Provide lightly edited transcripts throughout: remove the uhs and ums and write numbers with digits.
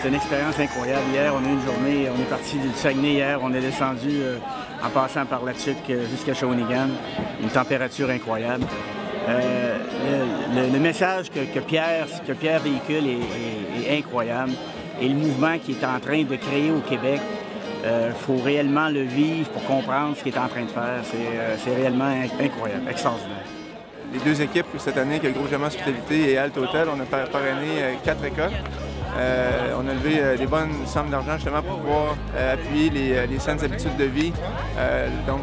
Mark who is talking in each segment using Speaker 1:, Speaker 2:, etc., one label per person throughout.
Speaker 1: C'était une expérience incroyable. Hier, on a eu une journée, on est parti du Saguenay hier, on est descendu en passant par la Tuque jusqu'à Shawinigan. Une température incroyable. Le message que Pierre véhicule est incroyable. Et le mouvement qu'il est en train de créer au Québec, faut réellement le vivre pour comprendre ce qu'il est en train de faire. C'est réellement incroyable, extraordinaire.
Speaker 2: Les deux équipes cette année, que le Groupe Germain Hospitalité et Alt Hotel, on a parrainé 4 écoles. On a levé des bonnes sommes d'argent justement pour pouvoir appuyer les saines habitudes de vie. Donc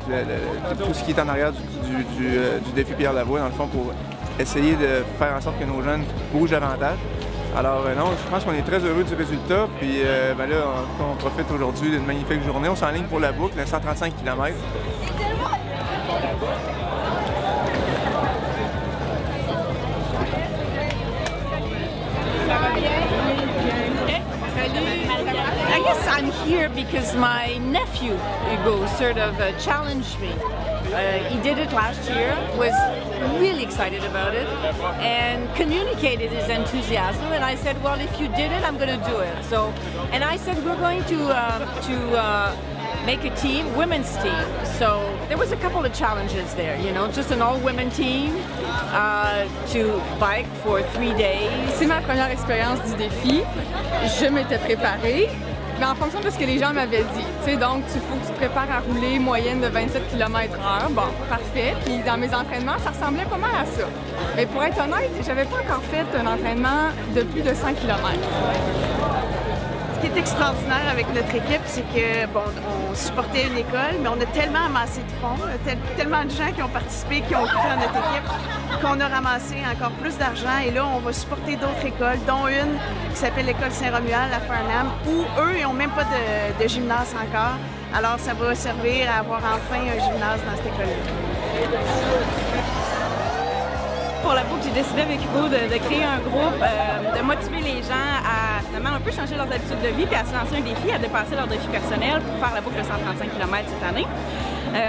Speaker 2: tout ce qui est en arrière du défi Pierre Lavoie, dans le fond, pour essayer de faire en sorte que nos jeunes bougent davantage. Alors non, je pense qu'on est très heureux du résultat. Puis là, on profite aujourd'hui d'une magnifique journée. On s'enligne pour la boucle, 135 km.
Speaker 3: I guess I'm here because my nephew, Hugo, sort of challenged me. He did it last year, was really excited about it, and communicated his enthusiasm. And I said, well, if you did it, I'm going to do it. So, and I said, we're going to make a team, women's team. So there was a couple of challenges there, you know, just an all-women team to bike for 3 days.
Speaker 4: C'est ma première expérience du défi. Je m'étais préparée, mais en fonction de ce que les gens m'avaient dit. Tu sais, donc, il faut que tu te prépares à rouler moyenne de 27 km/h. Bon, parfait. Puis dans mes entraînements, ça ressemblait pas mal à ça. Mais pour être honnête, j'avais pas encore fait un entraînement de plus de 100 km.
Speaker 5: Ce qui est extraordinaire avec notre équipe, c'est que, bon, on supportait une école, mais on a tellement amassé de fonds, tellement de gens qui ont participé, qui ont cru à notre équipe, qu'on a ramassé encore plus d'argent. Et là, on va supporter d'autres écoles, dont une qui s'appelle l'École Saint-Romuald à Farnham, où eux, ils n'ont même pas de gymnase encore. Alors, ça va servir à avoir enfin un gymnase dans cette école-là.
Speaker 6: Pour la boucle, j'ai décidé avec Hugo de créer un groupe, de motiver les gens à finalement un peu changer leurs habitudes de vie puis à se lancer un défi, à dépasser leur défi personnel pour faire la boucle de 135 km cette année.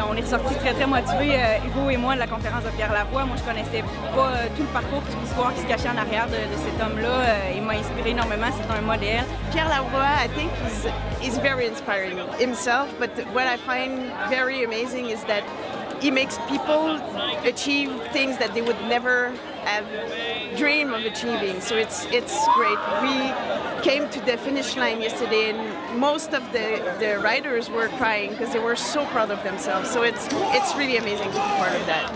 Speaker 6: On est ressortis très motivés, Hugo et moi, de la conférence de Pierre Lavoie. Moi, je connaissais pas tout le parcours, toute l'histoire qui se cachait en arrière de cet homme-là. Il m'a inspiré énormément, c'est un modèle.
Speaker 5: Pierre Lavoie, I think he's very inspiring himself, but what I find very amazing is that he makes people achieve things that they would never have dreamed of achieving. So it's great. We came to the finish line yesterday and most of the riders were crying because they were so proud of themselves. So it's really amazing to be part of that.